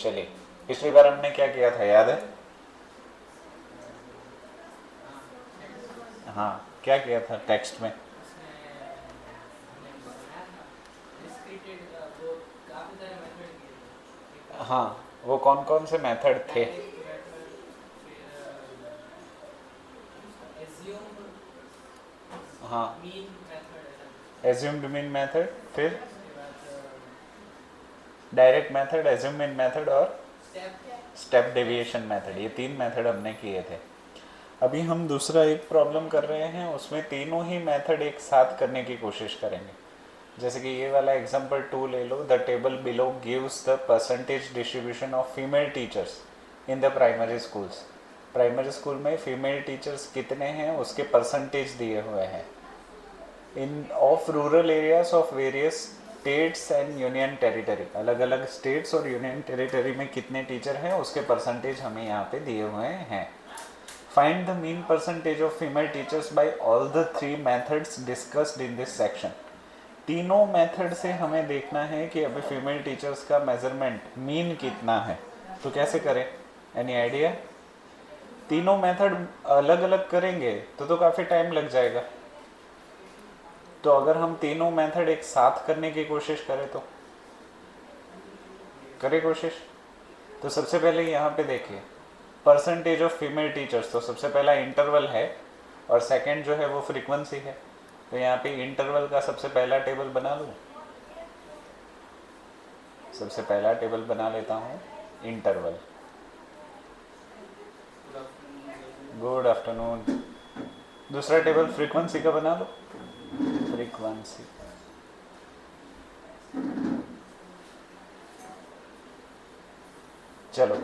चलिए, पिछली बार हमने क्या किया था याद है? हाँ, क्या किया था टेक्स्ट में? हाँ, वो कौन कौन से मेथड थे? हाँ, एज्यूम्ड मीन मेथड, फिर direct method, assume mean method और स्टेप डेविएशन मेथड, ये 3 मेथड हमने किए थे। अभी हम दूसरा एक प्रॉब्लम कर रहे हैं, उसमें तीनों ही मेथड एक साथ करने की कोशिश करेंगे। जैसे कि ये वाला एग्जांपल 2 ले लो, the table below gives the percentage distribution of female teachers in the primary schools. Primary school में फीमेल टीचर्स कितने हैं उसके परसेंटेज दिए हुए हैं। In of rural areas of various states and union territory, अलग अलग स्टेट्स और यूनियन टेरिटरी में कितने टीचर हैं उसके परसेंटेज हमें यहाँ पे दिए हुए हैं। Find the mean percentage of female teachers by all the 3 methods discussed in this section. तीनों मेथड से हमें देखना है कि अभी फीमेल टीचर्स का मेजरमेंट मीन कितना है। तो कैसे करें, एनी आइडिया? तीनों मेथड अलग अलग करेंगे तो काफ़ी टाइम लग जाएगा। तो अगर हम तीनों मेथड एक साथ करने की कोशिश करें तो करें कोशिश। तो सबसे पहले यहाँ पे देखिए, परसेंटेज ऑफ फीमेल टीचर्स, तो सबसे पहला इंटरवल है और सेकंड जो है वो फ्रीक्वेंसी है। तो यहाँ पे इंटरवल का सबसे पहला टेबल बना लूँ। सबसे पहला टेबल बना लेता हूँ इंटरवल। Good afternoon. दूसरा टेबल फ्रीक्वेंसी का बना लो, फ्रीक्वेंसी। चलो,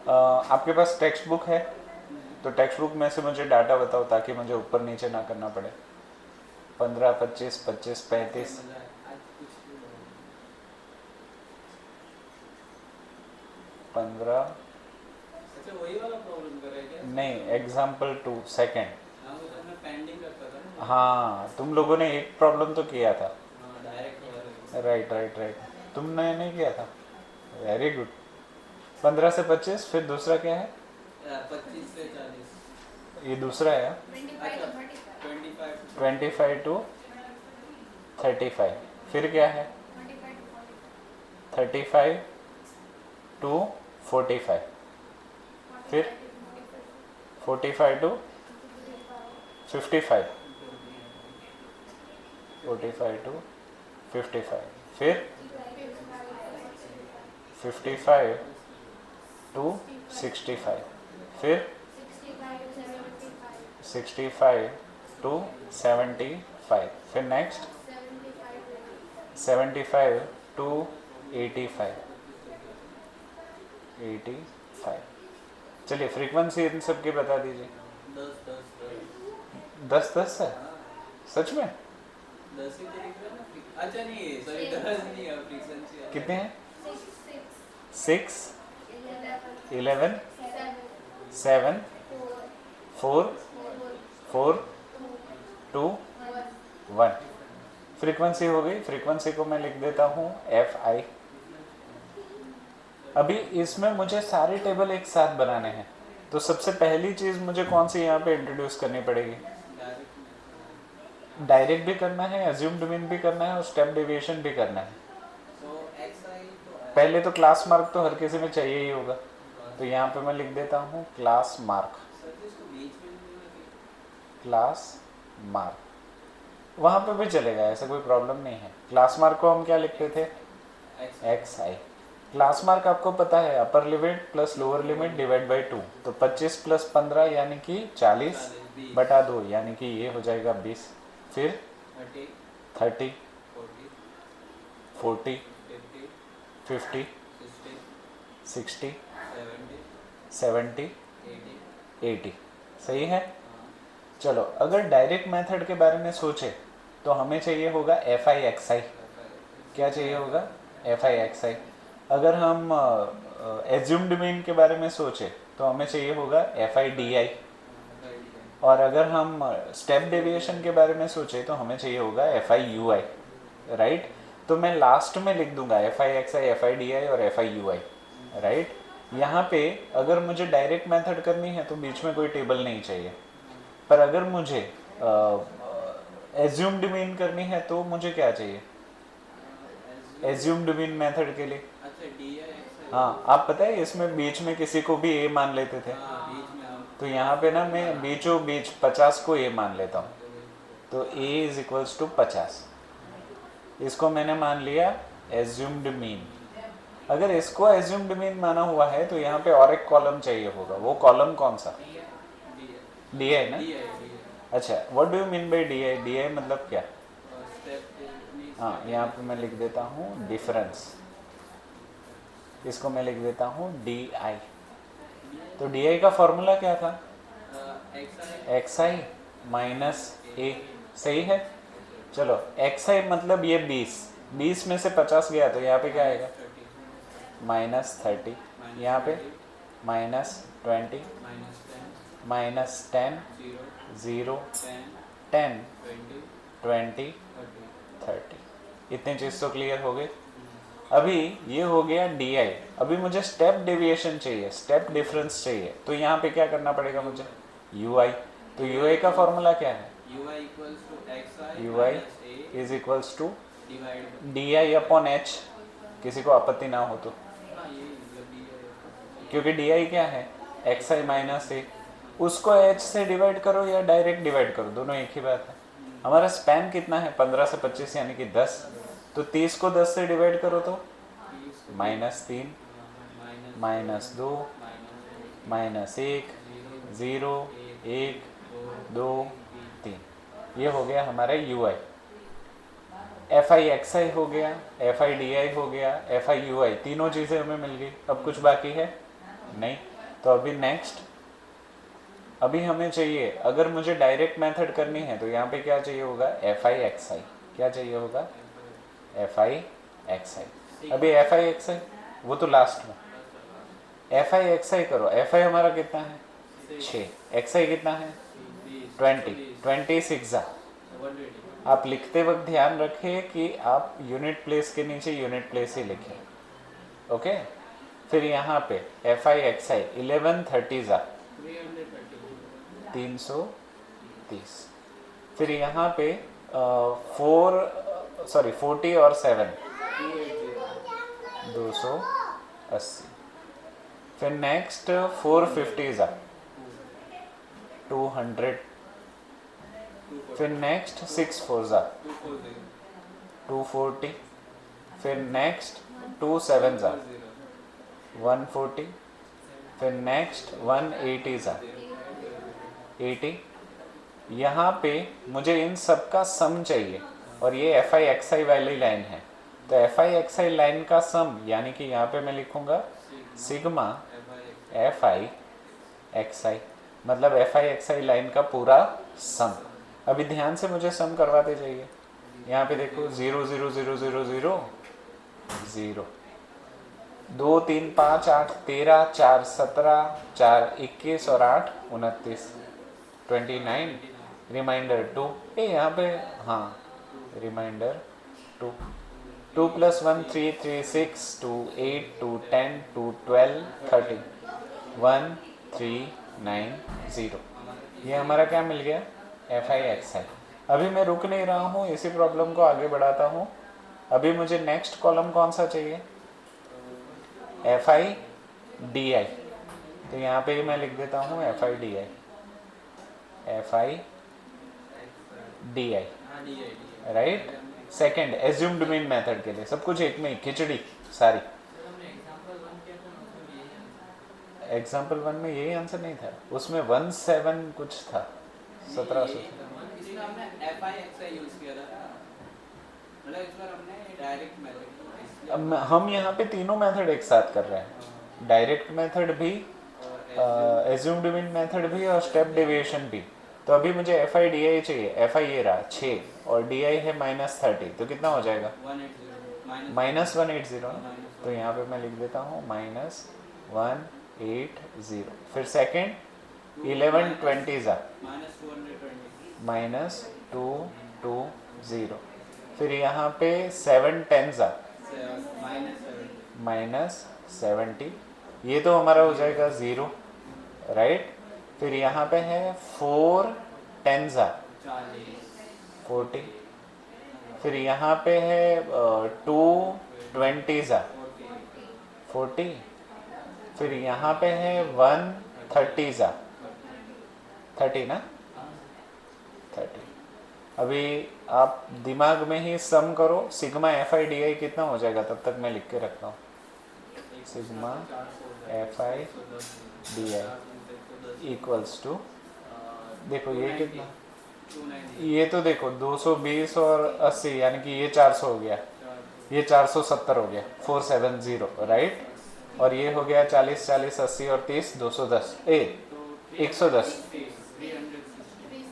आपके पास टेक्स्ट बुक है तो टेक्स्ट बुक में से मुझे डाटा बताओ ताकि मुझे ऊपर नीचे ना करना पड़े। 15, 25, 25, 35, 15। वही वाला प्रॉब्लम कर रहे हैं क्या? नहीं, एग्जाम्पल 2 सेकेंड। हाँ, वो तो मैं पेंडिंग रखा था ना। हाँ, तुम लोगों ने एक प्रॉब्लम तो किया था। हाँ, डायरेक्ट। राइट राइट राइट, तुमने नहीं किया था। Very good. 15 से 25, फिर दूसरा क्या है? 25 से 40। ये दूसरा है। 25 टू 35, फिर क्या है? 35 टू 45, फिर 45 टू 55, 45 टू 55, फिर 55 टू 65, फिर 65 टू 75, फिर नेक्स्ट 75 टू 85, 85। चलिए, फ्रीक्वेंसी इन सब की बता दीजिए। 10 10 है? सच में? 10 ही तो लिख रहा है ना। अच्छा नहीं, सॉरी, 10 नहीं है, फ्रीक्वेंसी कितने हैं? 6, 11, 7, 4, 4, 2, 1। फ्रीक्वेंसी हो गई। फ्रीक्वेंसी को मैं लिख देता हूँ FI। अभी इसमें मुझे सारे टेबल एक साथ बनाने हैं, तो सबसे पहली चीज़ मुझे कौन सी यहाँ पे इंट्रोड्यूस करनी पड़ेगी? डायरेक्ट भी करना है, एज्यूम्ड मीन भी करना है और स्टेप डेविएशन भी करना है। पहले तो क्लास मार्क तो हर किसी में चाहिए ही होगा, तो यहाँ पे मैं लिख देता हूँ क्लास मार्क। क्लास मार्क वहाँ पे भी चलेगा, ऐसा कोई प्रॉब्लम नहीं है। क्लास मार्क को हम क्या लिखते थे? XI। क्लास मार्क आपको पता है, upper limit plus lower limit divide by 2, तो 25 प्लस 15 यानी कि 40 बटा 2 यानी कि ये हो जाएगा 20, फिर 30, 40, 50, 60, 70, 80। सही है? चलो, अगर डायरेक्ट मेथड के बारे में सोचे तो हमें चाहिए होगा FI/XI। क्या चाहिए होगा? FI/XI। अगर हम एज्यूम्ड मीन के बारे में सोचे तो हमें चाहिए होगा FI/DI। और अगर हम स्टेप डेविएशन के बारे में सोचे तो हमें चाहिए होगा FI/UI। राइट? तो मैं लास्ट में लिख दूंगा FI/XI, FI/DI और FI/UI। राइट। यहाँ पे अगर मुझे डायरेक्ट मेथड करनी है तो बीच में कोई टेबल नहीं चाहिए, पर अगर मुझे एज्यूम्ड मीन करनी है तो मुझे क्या चाहिए एज्यूम्ड मीन मेथड के लिए? अच्छा डी आई एक्स हाँ, आप पता है इसमें बीच में किसी को भी ए मान लेते थे, हाँ बीच में आप तो यहाँ पे ना मैं बीचों बीच 50 को ए मान लेता हूँ, तो a इज इक्वल्स टू 50। इसको मैंने मान लिया एज्यूम्ड मीन। अगर इसको एज्यूम्ड मीन माना हुआ है तो यहाँ पे और एक कॉलम चाहिए होगा, वो कॉलम कौन सा? डी आई ना? डी आई अच्छा, what do you mean by D I? D आई मतलब क्या? स्टेप हाँ, यहाँ पे मैं लिख देता हूँ डिफरेंस, इसको मैं लिख देता हूँ डी आई। तो डी आई का फॉर्मूला क्या था? एक्स आई माइनस ए, सही है। चलो एक्स आई मतलब ये 20 में से 50 गया तो यहाँ पे क्या आएगा? -30। यहाँ पे -20 -10 0 10 20 30। इतने चीज़ तो क्लियर हो गए। अभी ये हो गया डी आई। अभी मुझे स्टेप डेविएशन चाहिए, स्टेप डिफरेंस चाहिए, तो यहाँ पे क्या करना पड़ेगा मुझे? U I. तो यू आई का फॉर्मूला क्या है? U I is equals to D I upon H. किसी को आपत्ति ना हो तो, क्योंकि डी आई क्या है? एक्स आई माइनस ए। उसको एच से डिवाइड करो या डायरेक्ट डिवाइड करो, दोनों एक ही बात है। हमारा स्पैन कितना है? 15 से 25 यानी कि 10। तो 30 को 10 से डिवाइड करो तो -3 -2 -1 0 1 2 3। ये हो गया हमारा U I. F I X I हो गया, एफ आई डी आई हो गया, एफ आई यू आई, तीनों चीज़ें हमें मिल गई। अब कुछ बाकी है नहीं। तो अभी नेक्स्ट, अभी हमें चाहिए, अगर मुझे डायरेक्ट मेथड करनी है तो यहाँ पे क्या चाहिए होगा? एफ आई एक्स आई। क्या चाहिए होगा? एफ आई एक्स आई। अभी एफ आई एक्स आई वो तो लास्ट में, एफ आई एक्स आई करो। एफ आई हमारा कितना है? 6। एक्स आई कितना है? 26 जा। आप लिखते वक्त ध्यान रखें कि आप यूनिट प्लेस के नीचे यूनिट प्लेस ही लिखें, ओके। फिर यहाँ पे एफ आई एक्स आई 1130 जा 330। फिर यहाँ पे 40 और 7 280। फिर नेक्स्ट 450 जा 200। फिर नेक्स्ट 6 4 जा 240। फिर नेक्स्ट 2 7 जा 140। फिर नेक्स्ट 180 जा 80। यहाँ पे मुझे इन सब का सम चाहिए और ये एफ आई एक्स आई वाली लाइन है। तो F I X I line का सम, यानी कि यहाँ पे मैं लिखूँगा sigma F I X I, मतलब F I X I line का पूरा सम। अभी ध्यान से मुझे सम करवाते जाइए। यहाँ पे देखो 0 0 0 0 0 0 2 3 5 8 13 4 17 4 21 और 8 29 29। रिमाइंडर 2। यहाँ पे हाँ रिमाइंडर 2। 2 + 1 3 3 6 2 8 2 10 2 12 13 1 3 9 0। ये हमारा क्या मिल गया? एफ आई एक्स आई। अभी मैं रुक नहीं रहा हूँ, इसी प्रॉब्लम को आगे बढ़ाता हूँ। अभी मुझे नेक्स्ट कॉलम कौन सा चाहिए? एफ आई डी आई। तो यहाँ पे मैं लिख देता हूँ F I D I, F I D I, right. Second assumed mean method के लिए सब कुछ एक में ही, खिचड़ी सारी। एग्जाम्पल 1 में यही आंसर नहीं था, उसमें 17 कुछ था, 1700। इसमें हमने F I X I use किया था, मतलब इस बार हमने डायरेक्ट मेथड। अब हम यहाँ पे तीनों मेथड एक साथ कर रहे हैं, डायरेक्ट मेथड भी, एज्यूम्ड मीन मेथड भी और स्टेप डेविएशन भी। तो अभी मुझे एफ आई डी आई चाहिए। एफ आई ये रहा 6 और डी आई है -30, तो कितना हो जाएगा? -180 ना। तो यहाँ पे मैं लिख देता हूँ -180। फिर सेकेंड 1120 जा -220। फिर यहाँ पे 7 10 जा 70, ये तो हमारा हो जाएगा 0, राइट। फिर यहाँ पे है 4 10s 40, फिर यहाँ पे है 2 20s 40, फिर यहाँ पे है 1 30s 30 ना, 30। अभी आप दिमाग में ही सम करो, सिग्मा एफ आई डी आई कितना हो जाएगा, तब तक मैं लिख के रखता हूँ। Sigma F I D I equals to, देखो ये कितना, ये तो देखो 220 और 80 यानी कि ये 400 हो गया, ये 470 हो गया, 470, राइट। और ये हो गया 40 40 80 और 30 210 110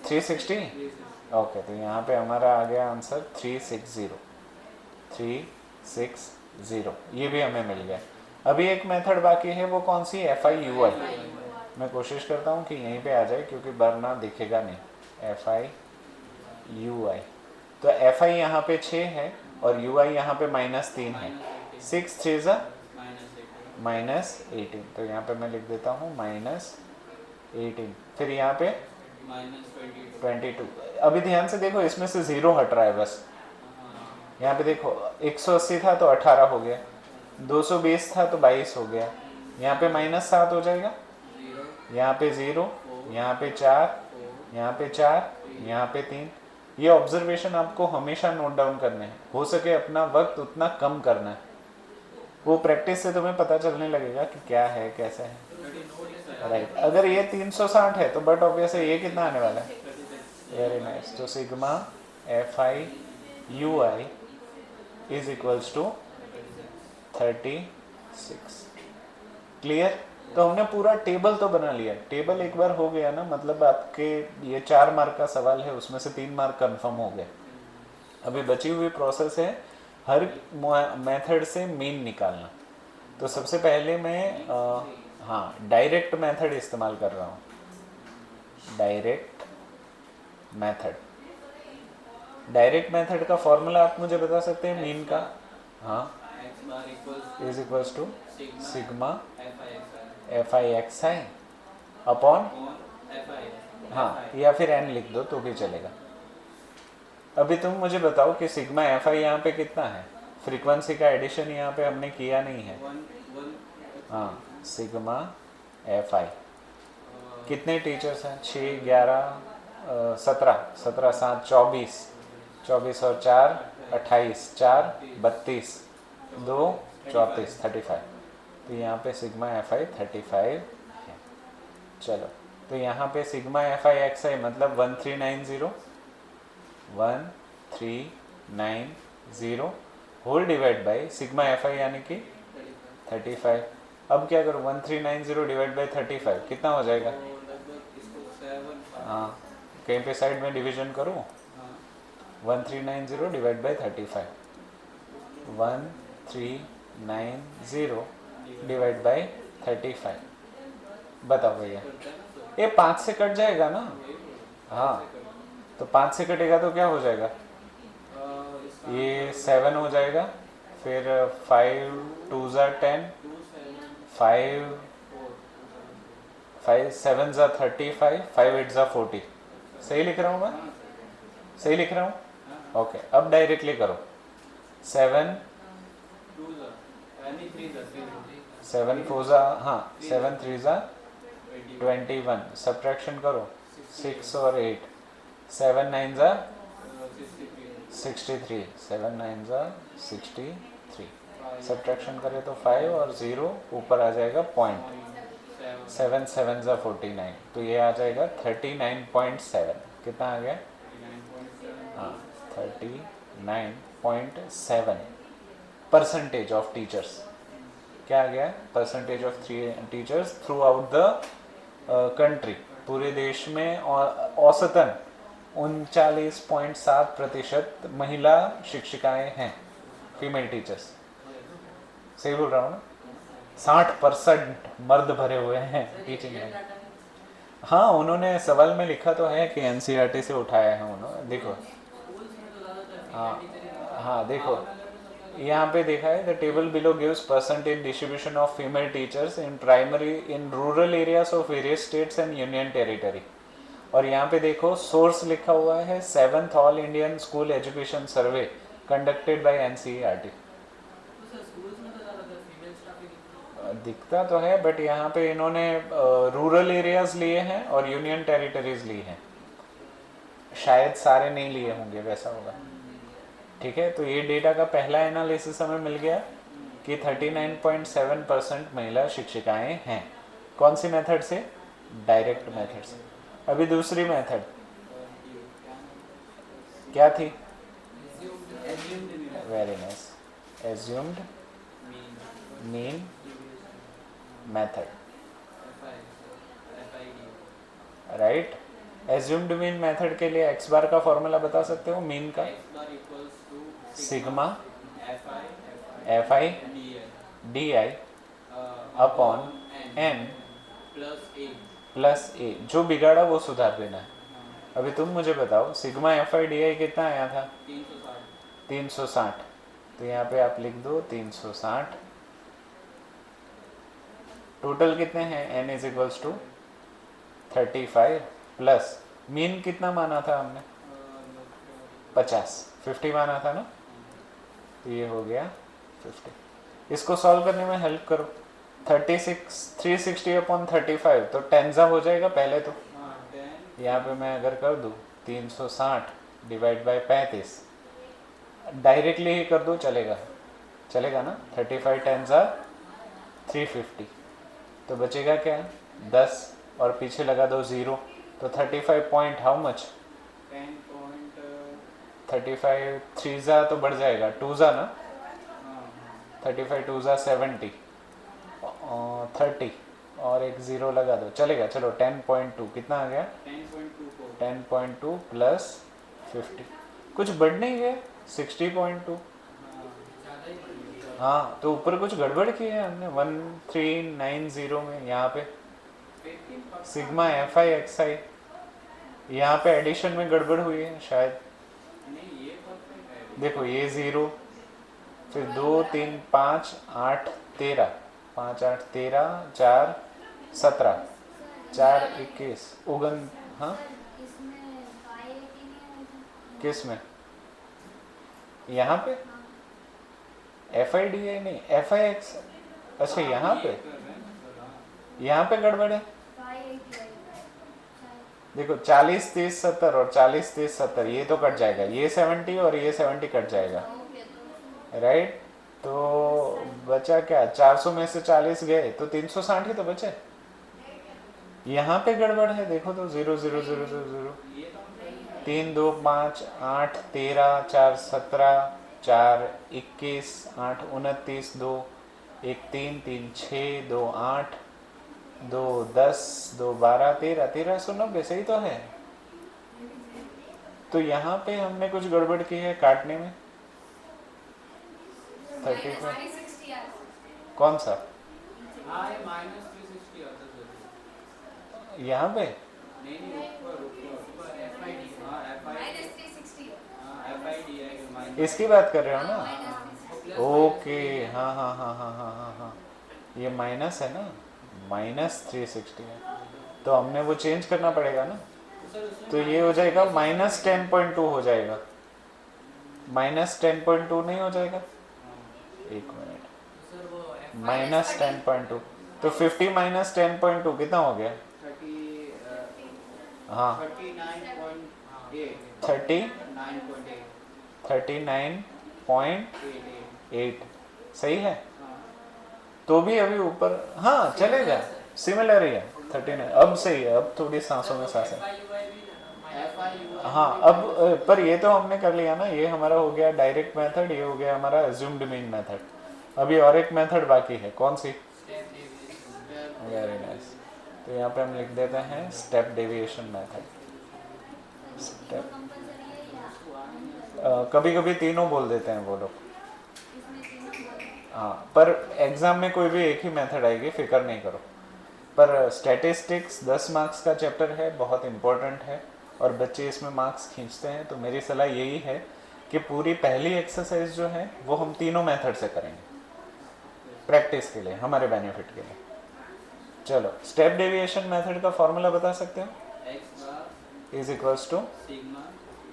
360। ओके, तो यहाँ पे हमारा आ गया आंसर 360, 360, ये भी हमें मिल गया। अभी एक मेथड बाकी है, वो कौन सी, एफ आई यू आई। मैं कोशिश करता हूँ कि यहीं पे आ जाए क्योंकि वरना दिखेगा नहीं। एफ आई यू आई, तो एफ आई यहाँ पे 6 है और यू आई यहाँ पे -3 है। 6 3 -18, तो यहाँ पे मैं लिख देता हूँ -18, फिर यहाँ पे -22। अभी ध्यान से देखो, इसमें से 0 हट रहा है बस। यहाँ पे देखो 180 था तो 18 हो गया, 220 था तो 22 हो गया, यहाँ पे -7 हो जाएगा, यहाँ पे 0, यहाँ पे 4, यहाँ पे 4, यहाँ पे 3। ये ऑब्जर्वेशन आपको हमेशा नोट डाउन करने हैं, हो सके अपना वक्त उतना कम करना है, वो प्रैक्टिस से तुम्हें पता चलने लगेगा कि क्या है कैसे है, राइट। अगर ये 360 है तो बट ऑब्वियस है ये कितना आने वाला है, वेरी नाइस। तो sigma F I U I is equals to 36। Clear. तो हमने पूरा टेबल तो बना लिया, टेबल एक बार हो गया ना, मतलब आपके ये 4 मार्क का सवाल है, उसमें से 3 मार्क कंफर्म हो गए। अभी बची हुई प्रोसेस है हर मेथड से मीन निकालना। तो सबसे पहले मैं हाँ डायरेक्ट मेथड इस्तेमाल कर रहा हूँ, डायरेक्ट मेथड का फॉर्मूला आप मुझे बता सकते हैं मीन का? हाँ, is equals to sigma F I X I upon, हाँ या फिर एन लिख दो तो भी चलेगा। अभी तुम मुझे बताओ कि सिग्मा एफ आई यहाँ पे कितना है, फ्रीक्वेंसी का एडिशन यहाँ पे हमने किया नहीं है। हाँ, सिग्मा एफ आई कितने टीचर्स हैं, 6 11 17 17 7 24 24 और 4 28 4 32 2 34 35। तो यहाँ पे सिग्मा एफ आई 35 है। चलो, तो यहाँ पे sigma F I X I मतलब 1390 whole divide by sigma F I यानी कि 35। अब क्या करूँ, 1390 डिवाइड बाई 35 कितना हो जाएगा? हाँ, कहीं पे साइड में डिवीजन करूँ, 1390 डिवाइड बाई 35, 1390 डिवाइड बाई 35। बताओ भैया, ये 5 से कट जाएगा ना? हाँ, तो 5 से कटेगा तो क्या हो जाएगा, ये 7 हो जाएगा, फिर 5 2 10, 5 7 35, 5 8 40। सही लिख रहा हूँ मैं? सही लिख रहा हूँ? ओके, अब डायरेक्टली करो। 7 4 हाँ 7 3 21, सब्ट्रैक्शन करो 6 और 8, 7 9 63, 7 9 63, सब्ट्रैक्शन करें तो 5 और 0 ऊपर आ जाएगा पॉइंट, 7 7 49, तो ये आ जाएगा 39.7। कितना आ गया? हाँ, 39.7 परसेंटेज ऑफ टीचर्स। क्या आ गया? Percentage of teachers through out the country, पूरे देश में औसतन 39.7% महिला शिक्षिकाएं हैं, फीमेल टीचर्स। सही बोल रहा हूँ ना? 60% मर्द भरे हुए हैं टीचिंग में। हाँ, उन्होंने सवाल में लिखा तो है कि एनसीईआरटी से उठाया है उन्होंने, देखो। हाँ हाँ, देखो यहाँ पे देखा है the table below gives percentage distribution of female teachers in primary in rural areas of various states and union territory. और यहाँ पे देखो सोर्स लिखा हुआ है 7th all Indian school education survey conducted by NCERT. तो सर स्कूल्स में तो ज़्यादातर फीमेल स्टाफ ही दिखती है। दिखता तो है बट यहाँ पे इन्होंने रूरल एरियाज लिए हैं और यूनियन टेरिटरीज ली हैं, शायद सारे नहीं लिए होंगे, वैसा होगा। ठीक है, तो ये डेटा का पहला एनालिसिस हमें मिल गया कि 39.7% महिला शिक्षिकाएं हैं। कौन सी मेथड से? डायरेक्ट मेथड से। अभी दूसरी मेथड क्या थी? Very nice, assumed mean method, right. Assumed mean method के लिए एक्स बार का फॉर्मूला बता सकते हो? मीन का sigma F I D I upon N plus A. जो बिगाड़ा वो सुधार देना है। अभी तुम मुझे बताओ सिग्मा एफ आई डी आई कितना आया था? 360। तो यहाँ पे आप लिख दो 360। टोटल कितने हैं? N is equals to 35 plus mean कितना माना था हमने? 50 माना था ना, तो ये हो गया 50। इसको सॉल्व करने में हेल्प करो। 360 अपॉन 35 तो टेंजा हो जाएगा पहले तो। यहाँ पे मैं अगर कर दूँ 360 डिवाइड बाय 35, डायरेक्टली ही कर दो चलेगा, चलेगा ना। 35 टेंजा 350, तो बचेगा क्या? 10 और पीछे लगा दो 0, तो 35 पॉइंट हाउ मच? 35 3 जा तो बढ़ जाएगा, 2 जा ना, 35 2 जा 70, 30 और एक 0 लगा दो चलेगा। चलो 10.2 कितना आ गया? 10.2 प्लस 50, कुछ बढ़ नहीं गया 60.2। हाँ, तो ऊपर कुछ गड़बड़ की है हमने 1390 में। यहाँ पे सिग्मा एफ आई एक्स आई, यहाँ पे एडिशन में गड़बड़ हुई है शायद। देखो ये 0, फिर 2 3 5 8 13, 5 8 13, 4 17, 4 21 उगन। हाँ किस में? यहाँ पे एफ आई डी आई नहीं, एफ आई एक्स। अच्छा यहाँ पे गड़बड़ है। देखो 40 30 70 और 40 30 70 ये तो कट जाएगा, ये 70 और ये 70 कट जाएगा, राइट। तो बचा क्या? 400 में से 40 गए तो 360 ही तो बचे। यहाँ पे गड़बड़ है, देखो तो 0 0 0 0 0, 3 2 5 8 13, 4 17, 4 21, 8 29, 2 1 3 3 6, 2 8, 2 10, 2 12 13, 1390 सही तो है। तो यहाँ पे हमने कुछ गड़बड़ की है काटने में। 35 कौन सा? यहाँ पे इसकी बात कर रहे हो ना? ओके, हाँ हाँ हाँ हाँ हाँ हाँ हाँ, ये माइनस है ना, -360 है, तो हमने वो चेंज करना पड़ेगा ना। तो ये हो जाएगा -10.2 हो जाएगा, -10.2 नहीं हो जाएगा? एक मिनट, -10.2 तो 50 - 10.2 कितना हो गया? हाँ 39.8 सही है। तो भी अभी ऊपर हाँ चलेगा, सिमिलर ही है 39। अब सही है, अब थोड़ी सांसों में सांसें। हाँ अब पर ये तो हमने कर लिया ना, ये हमारा हो गया डायरेक्ट मेथड, ये हो गया हमारा अज्यूम्ड मीन मेथड। अभी और एक मेथड बाकी है, कौन सी? Very nice. तो यहाँ पे हम लिख देते हैं स्टेप डेविएशन मेथड। स्टेप कभी कभी तीनों बोल देते हैं वो लोग। हाँ, पर एग्जाम में कोई भी एक ही मेथड आएगी, फिक्र नहीं करो। पर स्टैटिस्टिक्स 10 मार्क्स का चैप्टर है, बहुत इम्पोर्टेंट है और बच्चे इसमें मार्क्स खींचते हैं। तो मेरी सलाह यही है कि पूरी पहली एक्सरसाइज जो है वो हम तीनों मेथड से करेंगे, प्रैक्टिस के लिए, हमारे बेनिफिट के लिए। चलो, स्टेप डेविएशन मेथड का फॉर्मूला बता सकते हो? X bar is equals to sigma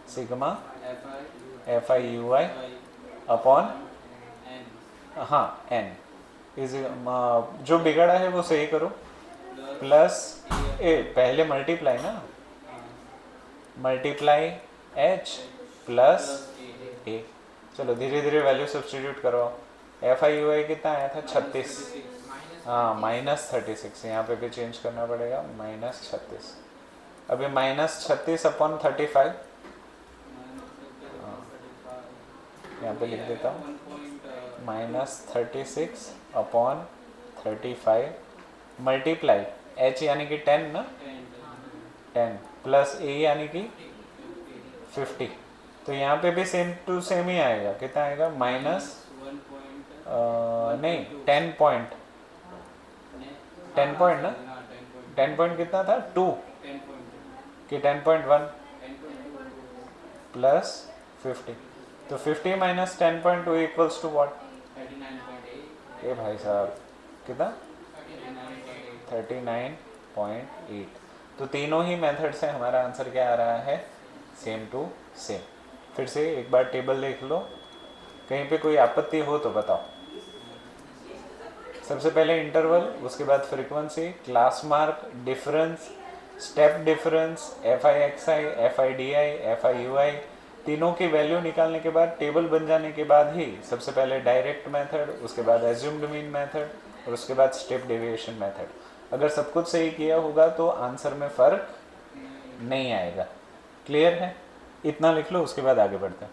sigma F F I U I I upon, N हाँ, एन इज, जो बिगड़ा है वो सही करो, प्लस ए, पहले मल्टीप्लाई ना, मल्टीप्लाई एच प्लस ए। चलो धीरे धीरे वैल्यू सब्सटीट्यूट करो। एफ आई यू आई कितना आया था? 36, हाँ, -36, यहाँ पे भी चेंज करना पड़ेगा, -36। अभी -36 अपॉन 35, यहाँ पे लिख देता हूँ, -36 अपॉन 35 मल्टीप्लाई एच यानी कि 10 ना, 10 प्लस ए यानी कि 50। तो यहाँ पे भी सेम टू सेम ही आएगा, कितना आएगा? नहीं, 10 पॉइंट, 10 पॉइंट ना, 10 पॉइंट कितना था? 2 कि 10.1 प्लस 50, तो 50 माइनस 10.2 इक्वल्स टू व्हाट? ये भाई साहब कितना? 39.8। तो तीनों ही मेथड से हमारा आंसर क्या आ रहा है? Same to same. फिर से एक बार टेबल देख लो, कहीं पे कोई आपत्ति हो तो बताओ। सबसे पहले इंटरवल, उसके बाद frequency, class mark, difference, step difference, F I X I, F I D I, F I U I, तीनों की वैल्यू निकालने के बाद, टेबल बन जाने के बाद ही सबसे पहले डायरेक्ट मेथड, उसके बाद एज्यूम्ड मीन मेथड, और उसके बाद स्टेप डेविएशन मेथड। अगर सब कुछ सही किया होगा तो आंसर में फ़र्क नहीं आएगा। क्लियर है? इतना लिख लो, उसके बाद आगे बढ़ते हैं।